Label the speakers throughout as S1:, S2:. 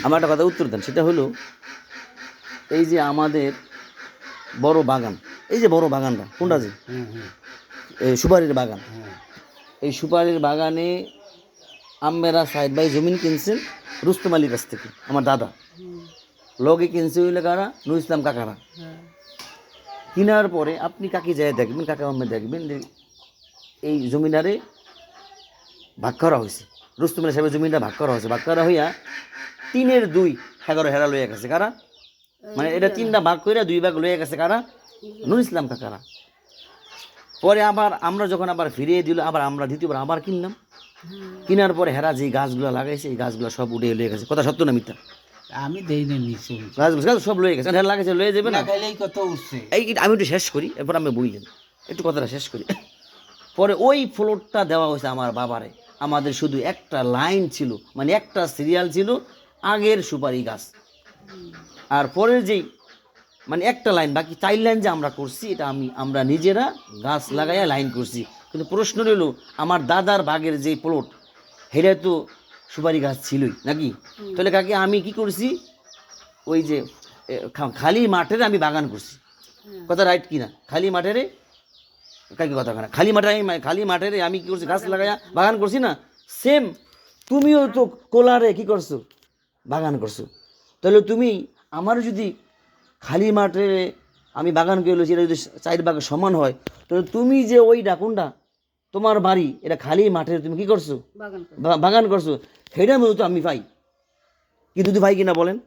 S1: আমার একটা কথা উত্তর দেন, সেটা হলো এই যে আমাদের বড় বাগান, এই যে বড় বাগানটা কোনটা যে এই সুপারির বাগান, এই সুপারির বাগানে আম্মেরা সাহেব ভাই জমিন কিনছেন রুস্তম আলীর কাছ থেকে, আমার দাদা লগে কিনছে হইলে কারা নুর ইসলাম কাকারা। কেনার পরে আপনি কাকে যায় দেখবেন, কাকা আম্মে দেখবেন যে এই জমিনারে ভাগ করা হয়েছে, রুস্তম আলী সাহেবের জমিনটা ভাগ করা হয়েছে, ভাগ করা হইয়া 3/2 হেরা লইয়া গেছে কারা, মানে এটা 3টা ভাগ করে 2 ভাগ লইয়া গেছে কারা, নুর ইসলাম কাকারা। পরে আবার আমরা যখন আবার ফিরিয়ে দিল, আবার আমরা দ্বিতীয়বার আবার কিনলাম, কেনার পরে হেরা যে গাছগুলো লাগাইছে এই গাছগুলো সব উঠে লয়ে গেছে। কথা সত্য না মিথ্যা?
S2: আমি দেই না নিচে
S1: গাছ সব লয়ে গেছে, হেরা লাগাইছে লয়ে যাবে না।
S2: লাগাইলেই কত উঠছে।
S1: এই আমি একটু শেষ করি, এরপর আমি বললেন একটু কথাটা শেষ করি। পরে ওই ফ্লোরটা দেওয়া হয়েছে আমার বাবারে, আমাদের শুধু একটা লাইন ছিল, মানে একটা সিরিয়াল ছিল আগের সুপারি গাছ, আর পরের যেই মানে একটা লাইন, বাকি 4 লাইন যে আমরা করছি এটা আমরা নিজেরা গাছ লাগাইয়া লাইন করছি। কিন্তু প্রশ্ন রইল আমার দাদার বাগের যে প্লট সেটা তো সুপারি গাছ ছিলই নাকি, তাহলে কাকে আমি কি করছি, ওই যে খালি মাঠের আমি বাগান করছি। কথা রাইট কিনা? খালি মাঠের কাকে কথা না, খালি মাঠের আমি কি করছি, গাছ লাগাইয়া বাগান করছি না। সেম তুমিও তো কোলারে কি করছো, বাগান করছো। তাহলে তুমি আমার যদি খালি মাঠে আমি বাগান করলো সেটা যদি 4 ভাগ সমান হয়, তাহলে তুমি যে ওইটা কোনটা তোমার বাড়ি, এটা খালি মাঠে তুমি কি করছো, বাগান করছো, সেটা মতো তো আমি পাই। কি দুধ ভাই কিনা বলেন?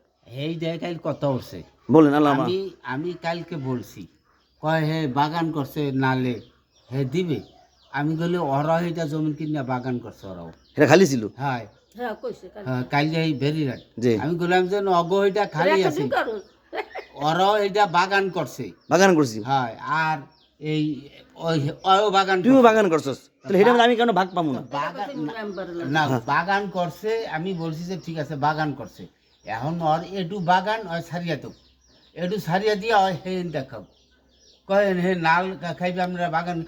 S2: এই দেখাই কত উঠছে
S1: বলেন আল্লাহ।
S2: আমি কালকে বলছি কয় হে বাগান করছে নালে হে দিবে, আমি বলি ওরা এটা জমি কিনে বাগান করছে, ওরাও
S1: এটা খালি ছিল।
S2: হ্যাঁ কালকে এই ভেরি রাত
S1: জি
S2: আমি বললাম যে অগ এটা খালি আছে, ওরাও এটা বাগান করছে,
S1: বাগান করছি।
S2: হ্যাঁ আর এই ওই বাগান
S1: তুইও বাগান করছস, তাহলে সেটা আমি কেন ভাগ পাবো না?
S2: বাগান না বাগান করছে, আমি বলছি যে ঠিক আছে বাগান করছে, এখন ওর একটু বাগান ওই সারিয়া তো একটু সারিয়া দিয়া ওই হে দেখাও কয় হে নাল খাইবে আমরা বাগান